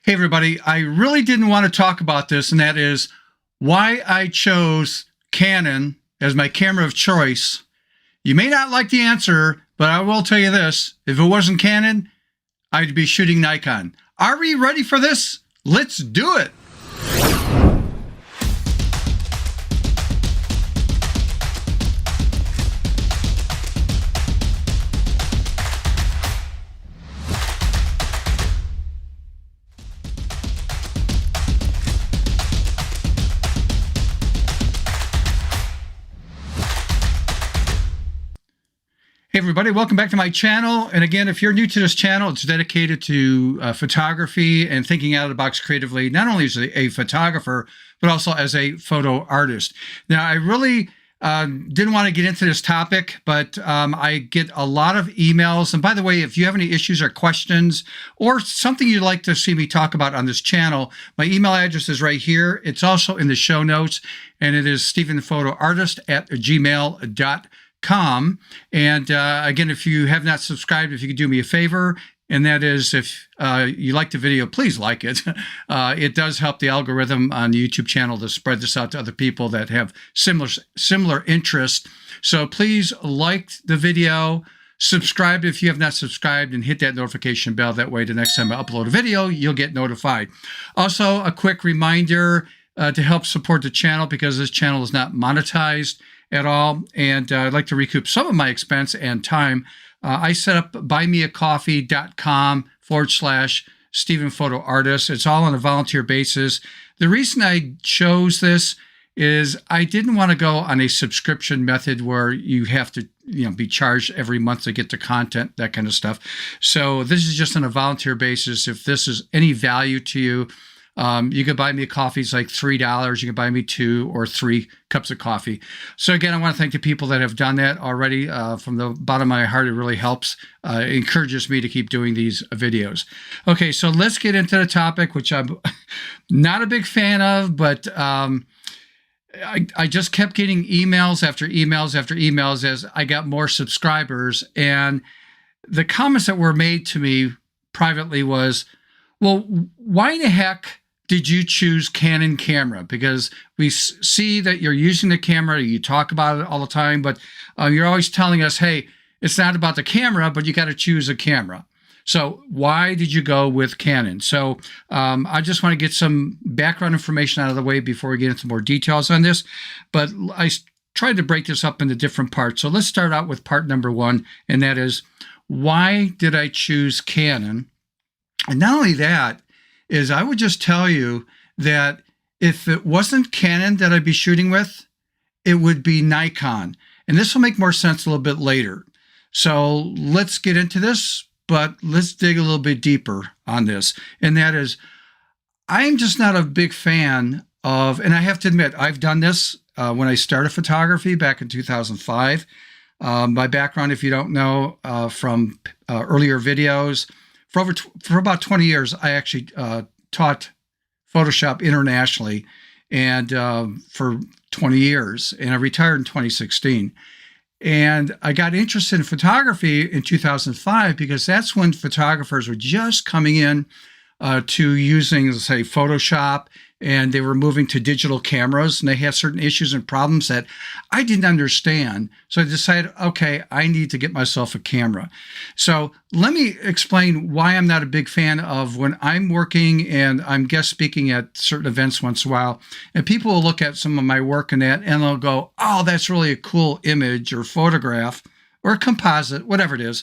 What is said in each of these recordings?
Hey, everybody. I really didn't want to talk about this, and that is why I chose Canon as my camera of choice. You may not like the answer, but I will tell you this. If it wasn't Canon, I'd be shooting Nikon. Are we ready for this? Let's do it. Hey everybody, welcome back to my channel. And again, if you're new to this channel, it's dedicated to photography and thinking out of the box creatively, not only as a photographer, but also as a photo artist. Now, I really didn't want to get into this topic, but I get a lot of emails. And by the way, if you have any issues or questions or something you'd like to see me talk about on this channel, my email address is right here. It's also in the show notes, and it is stephenphotoartist@gmail.com. And again, if you have not subscribed, if you could do me a favor, and that is if you like the video, please like it. It does help the algorithm on the YouTube channel to spread this out to other people that have similar interests. So please like the video, subscribe if you have not subscribed, and hit that notification bell. That way, the next time I upload a video, you'll get notified. Also, a quick reminder to help support the channel, because this channel is not monetized at all, and I'd like to recoup some of my expense and time. I set up buymeacoffee.com/StephenPhotoArtist. It's all on a volunteer basis. The reason I chose this is I didn't want to go on a subscription method where you have to, be charged every month to get the content, that kind of stuff. So this is just on a volunteer basis. If this is any value to you, you can buy me a coffee. It's like $3. You can buy me 2 or 3 cups of coffee. So again, I want to thank the people that have done that already. From the bottom of my heart, it really helps. It encourages me to keep doing these videos. Okay, so let's get into the topic, which I'm not a big fan of, but I just kept getting emails after emails after emails as I got more subscribers. And the comments that were made to me privately was, well, why in the heck did you choose Canon camera? Because we see that you're using the camera, you talk about it all the time, but you're always telling us, hey, it's not about the camera, but you got to choose a camera. So why did you go with Canon? So I just want to get some background information out of the way before we get into more details on this. But I tried to break this up into different parts. So let's start out with part number 1, and that is, why did I choose Canon? And not only that, is I would just tell you that if it wasn't Canon that I'd be shooting with, it would be Nikon. And this will make more sense a little bit later. So let's get into this, but let's dig a little bit deeper on this. And that is, I'm just not a big fan of, and I have to admit, I've done this when I started photography back in 2005. My background, if you don't know, from earlier videos, for about 20 years, I actually taught Photoshop internationally, and for 20 years, and I retired in 2016. And I got interested in photography in 2005 because that's when photographers were just coming in to using, say, Photoshop, and they were moving to digital cameras, and they had certain issues and problems that I didn't understand. So I decided, okay, I need to get myself a camera. So let me explain why I'm not a big fan of when I'm working and I'm guest speaking at certain events once in a while, and people will look at some of my work and that, and they'll go, oh, that's really a cool image or photograph or composite, whatever it is.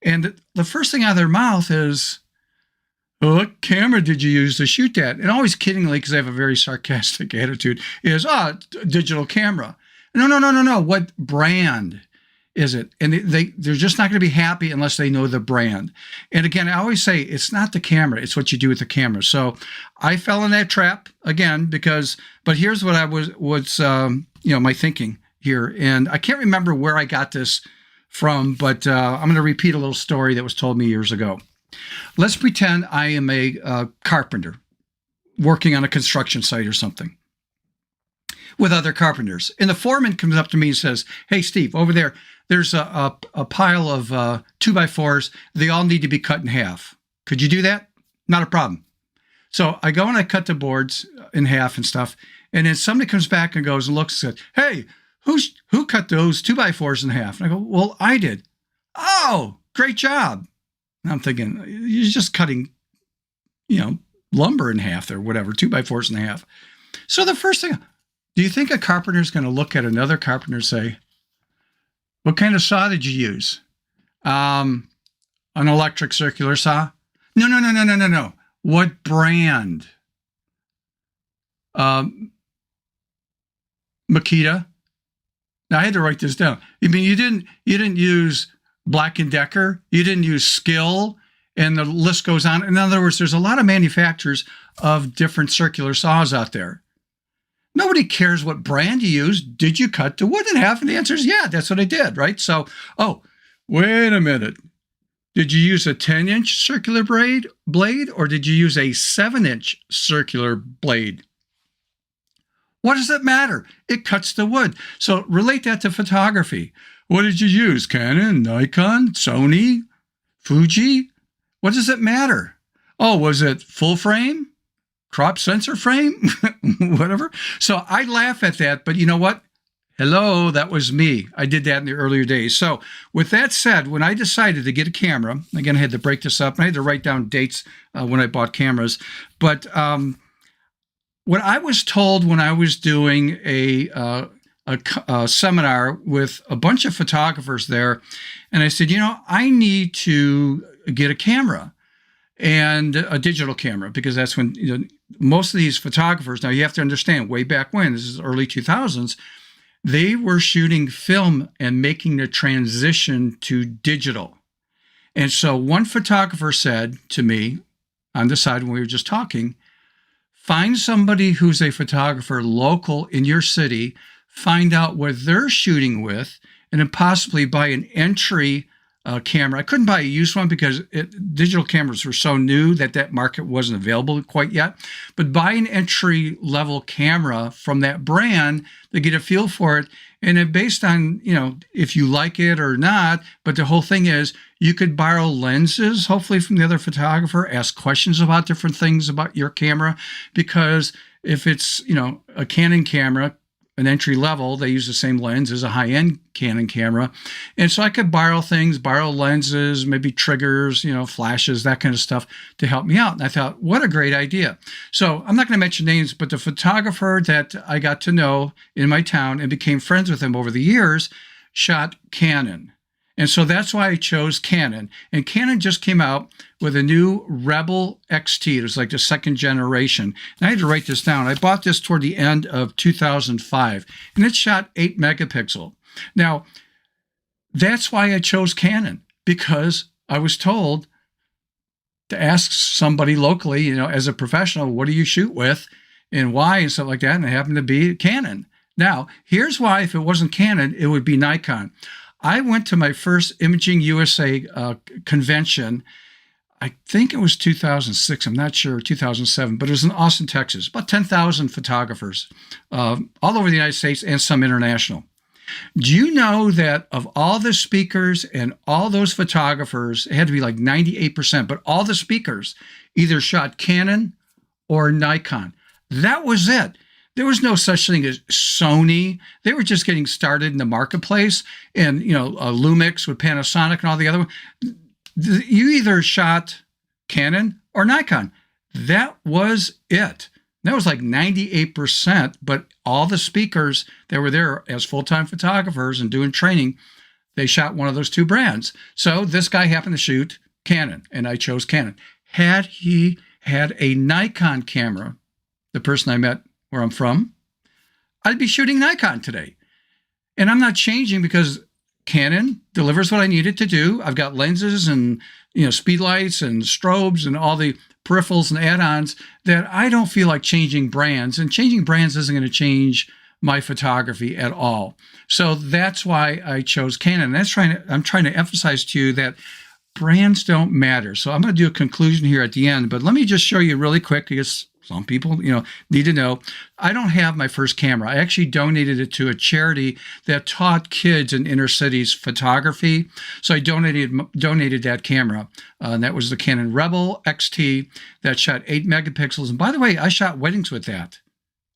And the first thing out of their mouth is, well, what camera did you use to shoot that? And always kiddingly, because I have a very sarcastic attitude, is, digital camera. No. What brand is it? And they're just not going to be happy unless they know the brand. And again, I always say, it's not the camera, it's what you do with the camera. So I fell in that trap again but here's what I was my thinking here. And I can't remember where I got this from, but I'm going to repeat a little story that was told me years ago. Let's pretend I am a carpenter working on a construction site or something with other carpenters. And the foreman comes up to me and says, hey, Steve, over there's a pile of 2x4s. They all need to be cut in half. Could you do that? Not a problem. So I go and I cut the boards in half and stuff. And then somebody comes back and goes and looks and says, hey, who cut those 2x4s in half? And I go, well, I did. Oh, great job. And I'm thinking, you're just cutting, lumber in half or whatever, 2x4s in half. So the first thing, do you think a carpenter is going to look at another carpenter and say, what kind of saw did you use? An electric circular saw? No. What brand? Makita. Now I had to write this down. I mean, you didn't use Black & Decker. You didn't use Skill, and the list goes on. In other words, there's a lot of manufacturers of different circular saws out there. Nobody cares what brand you use. Did you cut the wood in half? And the answer is yeah, that's what I did, right? So, oh, wait a minute. Did you use a 10-inch circular blade, or did you use a 7-inch circular blade? What does it matter? It cuts the wood. So relate that to photography. What did you use? Canon, Nikon, Sony, Fuji? What does it matter? Oh, was it full frame? Crop sensor frame? Whatever. So I laugh at that, but you know what? Hello, that was me. I did that in the earlier days. So with that said, when I decided to get a camera, again, I had to break this up, and I had to write down dates when I bought cameras. But what I was told when I was doing a seminar with a bunch of photographers there, and I said, I need to get a camera, and a digital camera, because that's when most of these photographers, now you have to understand, way back when, this is early 2000s, they were shooting film and making the transition to digital. And so one photographer said to me on the side when we were just talking, find somebody who's a photographer local in your city, find out what they're shooting with, and then possibly buy an entry camera. I couldn't buy a used one because digital cameras were so new that market wasn't available quite yet. But buy an entry-level camera from that brand to get a feel for it. And then based on, if you like it or not, but the whole thing is you could borrow lenses, hopefully from the other photographer, ask questions about different things about your camera. Because if it's, a Canon camera, an entry level, they use the same lens as a high-end Canon camera. And so I could borrow lenses, maybe triggers, flashes, that kind of stuff to help me out. And I thought, what a great idea. So I'm not going to mention names, but the photographer that I got to know in my town and became friends with him over the years shot Canon. And so that's why I chose Canon. And Canon just came out with a new Rebel XT. It was like the second generation. And I had to write this down. I bought this toward the end of 2005, and it shot 8 megapixel. Now, that's why I chose Canon, because I was told to ask somebody locally, as a professional, what do you shoot with and why and stuff like that. And it happened to be Canon. Now, here's why if it wasn't Canon, it would be Nikon. I went to my first Imaging USA convention. I think it was 2006. I'm not sure, 2007, but it was in Austin, Texas. About 10,000 photographers all over the United States and some international. Do you know that of all the speakers and all those photographers, it had to be like 98%, but all the speakers either shot Canon or Nikon. That was it. There was no such thing as Sony. They were just getting started in the marketplace. And, Lumix with Panasonic and all the other ones. You either shot Canon or Nikon. That was it. That was like 98%. But all the speakers that were there as full-time photographers and doing training, they shot one of those two brands. So this guy happened to shoot Canon, and I chose Canon. Had he had a Nikon camera, the person I met where I'm from, I'd be shooting Nikon today. And I'm not changing because Canon delivers what I need it to do. I've got lenses and, speed lights and strobes and all the peripherals and add-ons that I don't feel like changing brands. And changing brands isn't going to change my photography at all. So that's why I chose Canon. I'm trying to emphasize to you that brands don't matter. So I'm going to do a conclusion here at the end, but let me just show you really quick because some people, need to know. I don't have my first camera. I actually donated it to a charity that taught kids in inner cities photography. So I donated that camera. And that was the Canon Rebel XT that shot 8 megapixels. And by the way, I shot weddings with that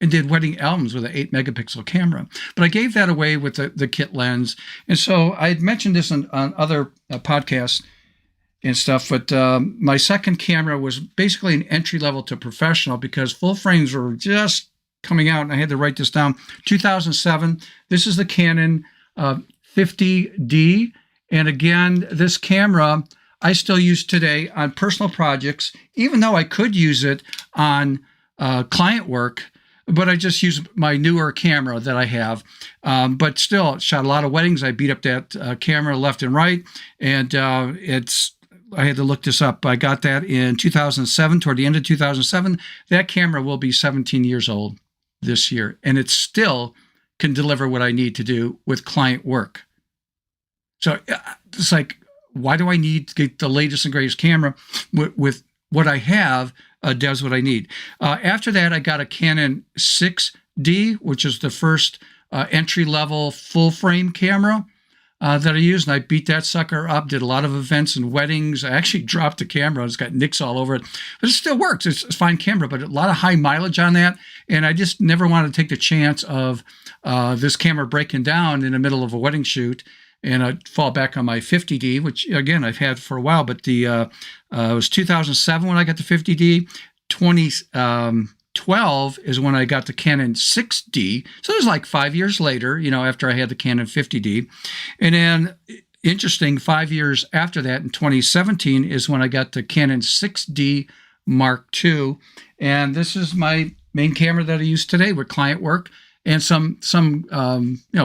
and did wedding albums with an 8 megapixel camera. But I gave that away with the kit lens. And so I had mentioned this on other podcasts and stuff, but my second camera was basically an entry level to professional because full frames were just coming out, and I had to write this down. 2007, this is the Canon 50D, and again, this camera I still use today on personal projects, even though I could use it on client work, but I just use my newer camera that I have. But still, shot a lot of weddings. I beat up that camera left and right, and I had to look this up. I got that in 2007, toward the end of 2007. That camera will be 17 years old this year, and it still can deliver what I need to do with client work. So it's like, why do I need to get the latest and greatest camera with what I have does what I need? After that, I got a Canon 6D, which is the first entry-level full-frame camera that I used, and I beat that sucker up, did a lot of events and weddings. I actually dropped the camera. It's got nicks all over it, but it still works. It's a fine camera, but a lot of high mileage on that, and I just never wanted to take the chance of this camera breaking down in the middle of a wedding shoot, and I'd fall back on my 50D, which, again, I've had for a while, but it was 2007 when I got the 50D. 2012 is when I got the Canon 6D. So it was like 5 years later, after I had the Canon 50D. And then, interesting, 5 years after that, in 2017, is when I got the Canon 6D Mark II. And this is my main camera that I use today with client work and some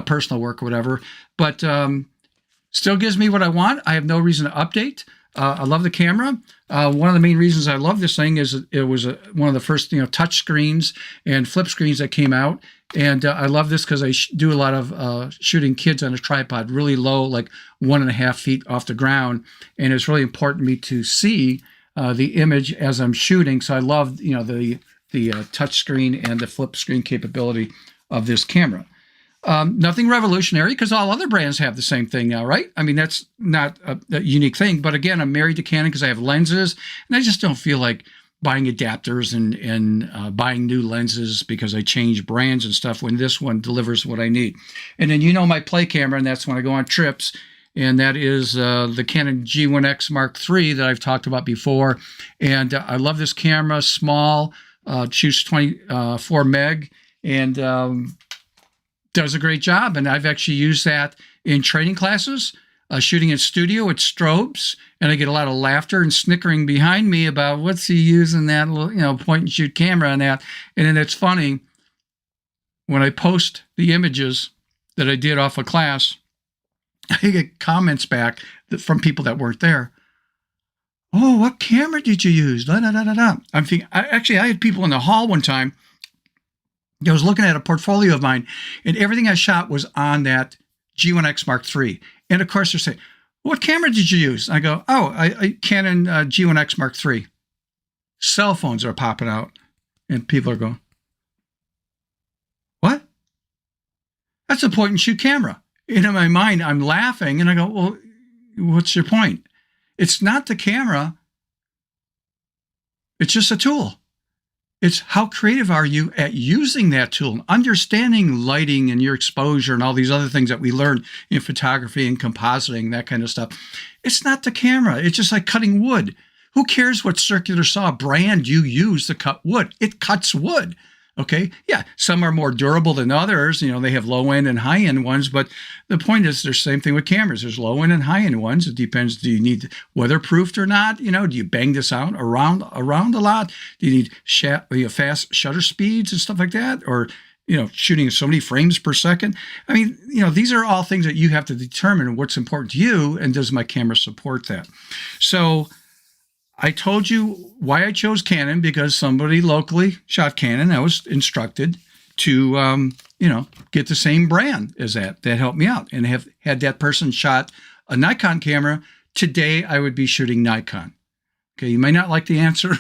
personal work or whatever. But still gives me what I want. I have no reason to update. I love the camera. One of the main reasons I love this thing is it was one of the first, touch screens and flip screens that came out. And I love this because I do a lot of shooting kids on a tripod, really low, like 1.5 feet off the ground. And it's really important to me to see the image as I'm shooting. So I love, the touch screen and the flip screen capability of this camera. Nothing revolutionary because all other brands have the same thing now, right? I mean, that's not a unique thing. But again, I'm married to Canon because I have lenses, and I just don't feel like buying adapters and buying new lenses because I change brands and stuff when this one delivers what I need. And then my play camera, and that's when I go on trips, and that is the Canon G1X Mark III that I've talked about before. And I love this camera, small, shoots 24 meg, and does a great job. And I've actually used that in training classes, shooting in studio with strobes, and I get a lot of laughter and snickering behind me about what's he using that little, point and shoot camera on that. And then it's funny when I post the images that I did off a class, I get comments back from people that weren't there. Oh, what camera did you use? Da, da, da, da, da. I'm thinking, I had people in the hall one time. I was looking at a portfolio of mine, and everything I shot was on that G1X Mark III. And of course, they're saying, "What camera did you use?" I go, "Oh, I Canon G1X Mark III." Cell phones are popping out, and people are going, "What? That's a point and shoot camera." And in my mind, I'm laughing, and I go, "Well, what's your point? It's not the camera. It's just a tool. It's how creative are you at using that tool and understanding lighting and your exposure and all these other things that we learn in photography and compositing, that kind of stuff. It's not the camera. It's just like cutting wood. Who cares what circular saw brand you use to cut wood? It cuts wood. Okay. Yeah. Some are more durable than others. They have low end and high end ones, but the point is there's the same thing with cameras. There's low end and high end ones. It depends. Do you need weatherproofed or not? Do you bang this out around a lot? Do you need fast shutter speeds and stuff like that? Or, shooting so many frames per second? I mean, these are all things that you have to determine what's important to you. And does my camera support that? So I told you why I chose Canon, because somebody locally shot Canon. I was instructed to, get the same brand as that. That helped me out, and have had that person shot a Nikon camera today I would be shooting Nikon. Okay, you may not like the answer,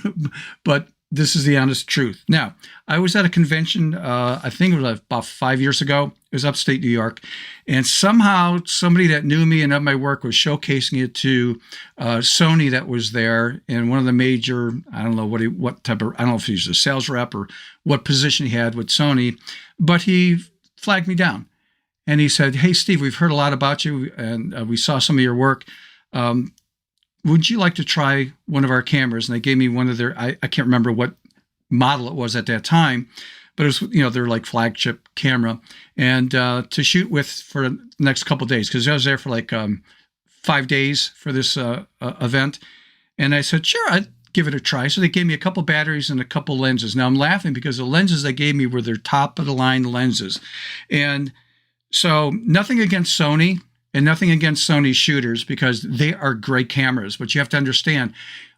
but this is the honest truth. Now, I was at a convention, I think it was about 5 years ago. It was upstate New York. And somehow somebody that knew me and of my work was showcasing it to Sony that was there. And one of the major, I don't know what type of, I don't know if he was a sales rep or what position he had with Sony, but he flagged me down. And he said, "Hey, Steve, we've heard a lot about you and we saw some of your work. Would you like to try one of our cameras?" And they gave me one of their, I can't remember what model it was at that time, but it was, their like flagship camera, and to shoot with for the next couple of days, because I was there for like 5 days for this event. And I said, sure, I'd give it a try. So they gave me a couple batteries and a couple lenses. Now I'm laughing because the lenses they gave me were their top of the line lenses. And so nothing against Sony. And nothing against Sony shooters, because they are great cameras. But you have to understand,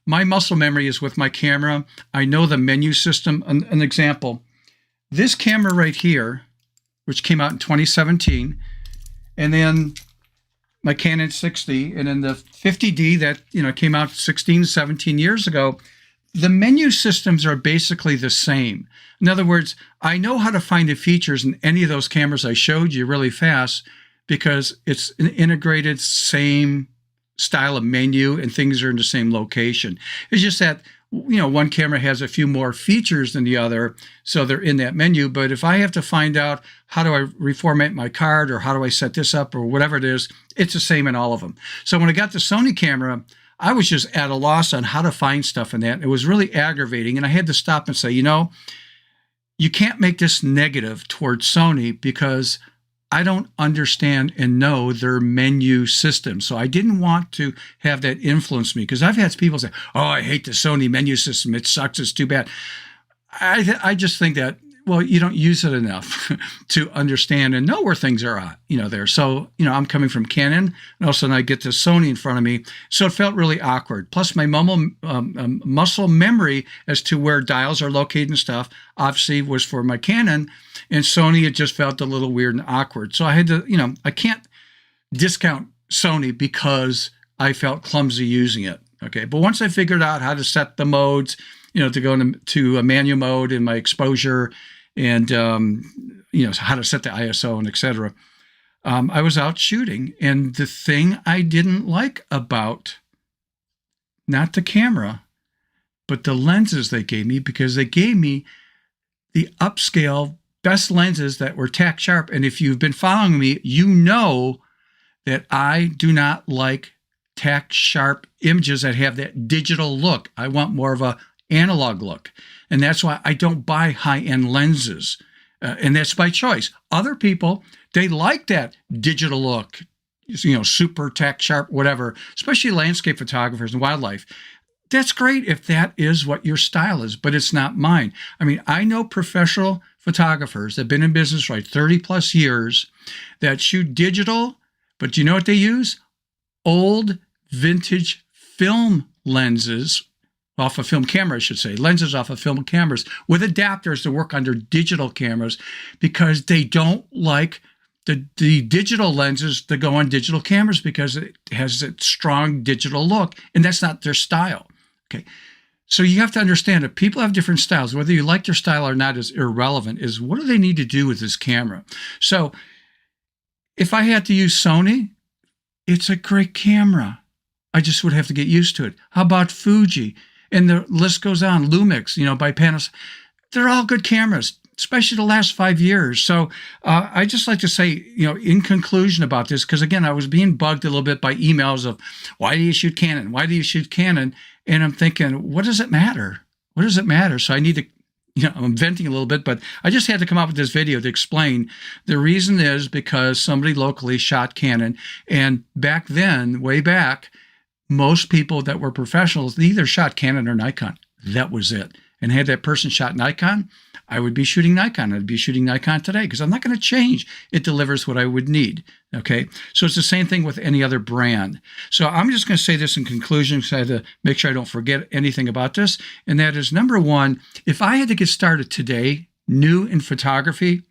my muscle memory is with my camera. I know the menu system. An example, this camera right here, which came out in 2017, and then my Canon 60, and then the 50D that came out 16, 17 years ago, the menu systems are basically the same. In other words, I know how to find the features in any of those cameras I showed you really fast, because it's an integrated same style of menu and things are in the same location. It's just that, one camera has a few more features than the other, so they're in that menu. But if I have to find out how do I reformat my card or how do I set this up or whatever it is, it's the same in all of them. So when I got the Sony camera, I was just at a loss on how to find stuff in that. It was really aggravating. And I had to stop and say, you can't make this negative towards Sony, because I don't understand and know their menu system. So I didn't want to have that influence me, because I've had people say, "Oh, I hate the Sony menu system. It sucks. It's too bad." I just think that, well, you don't use it enough to understand and know where things are at, there. So, I'm coming from Canon, and all of a sudden I get this Sony in front of me. So it felt really awkward. Plus my muscle memory as to where dials are located and stuff, obviously was for my Canon, and Sony, it just felt a little weird and awkward. So I had to, I can't discount Sony because I felt clumsy using it. Okay. But once I figured out how to set the modes, to go into a manual mode in my exposure, and how to set the ISO and etc. I was out shooting, and the thing I didn't like about not the camera, but the lenses they gave me, because they gave me the upscale best lenses that were tack sharp. And if you've been following me, you know that I do not like tack sharp images that have that digital look. I want more of a analog look. And that's why I don't buy high-end lenses. And that's by choice. Other people, they like that digital look, super tack sharp, whatever, especially landscape photographers and wildlife. That's great if that is what your style is, but it's not mine. I mean, I know professional photographers that have been in business for like 30 plus years that shoot digital, but do you know what they use? Old vintage film lenses off a film camera, I should say, lenses off of film cameras with adapters to work under digital cameras, because they don't like the digital lenses that go on digital cameras, because it has a strong digital look, and that's not their style. Okay. So you have to understand that people have different styles. Whether you like their style or not is irrelevant. Is what do they need to do with this camera? So if I had to use Sony, it's a great camera. I just would have to get used to it. How about Fuji? And the list goes on. Lumix, by Panasonic. They're all good cameras, especially the last 5 years. So I just like to say, in conclusion about this, because again, I was being bugged a little bit by emails of, why do you shoot Canon? Why do you shoot Canon? And I'm thinking, what does it matter? What does it matter? So I need to, I'm venting a little bit, but I just had to come up with this video to explain. The reason is because somebody locally shot Canon. And back then, way back, most people that were professionals, they either shot Canon or Nikon. That was it. And had that person shot Nikon, I would be shooting Nikon. I'd be shooting Nikon today, because I'm not going to change. It delivers what I would need. Okay. So it's the same thing with any other brand. So I'm just going to say this in conclusion, because I had to make sure I don't forget anything about this. And that is, number one, if I had to get started today, new in photography,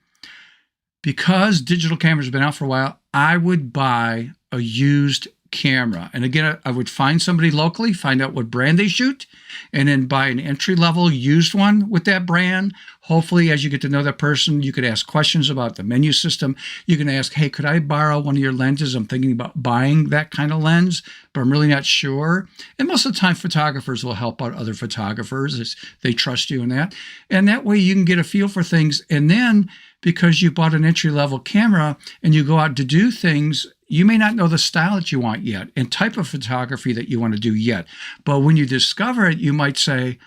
because digital cameras have been out for a while, I would buy a used camera. And again, I would find somebody locally, find out what brand they shoot, and then buy an entry-level used one with that brand. Hopefully, as you get to know that person, you could ask questions about the menu system. You can ask, hey, could I borrow one of your lenses? I'm thinking about buying that kind of lens, but I'm really not sure. And most of the time, photographers will help out other photographers as they trust you in that. And that way you can get a feel for things. And then because you bought an entry-level camera and you go out to do things, you may not know the style that you want yet and type of photography that you want to do yet. But when you discover it, you might say,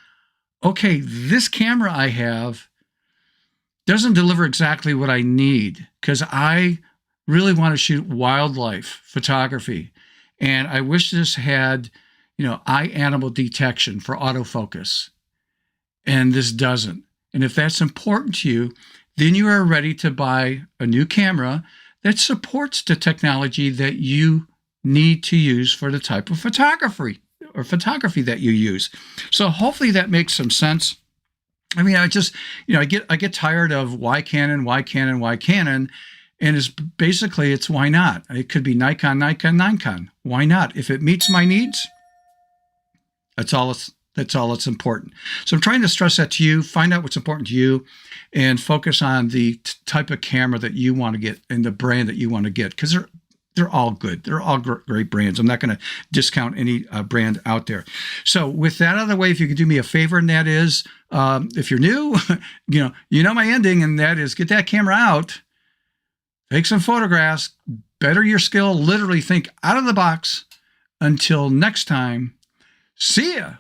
okay, this camera I have doesn't deliver exactly what I need because I really want to shoot wildlife photography. And I wish this had, eye animal detection for autofocus. And this doesn't. And if that's important to you, then you are ready to buy a new camera that supports the technology that you need to use for the type of photography that you use. So hopefully that makes some sense. I mean, I get tired of why Canon, and it's why not? It could be Nikon. Why not? If it meets my needs, that's all that's important. So I'm trying to stress that to you, find out what's important to you, and focus on the type of camera that you want to get and the brand that you want to get, because they're all good. They're all great brands. I'm not going to discount any brand out there. So with that out of the way, if you could do me a favor, and that is, if you're new, you know my ending, and that is get that camera out, take some photographs, better your skill, literally think out of the box. Until next time, see ya.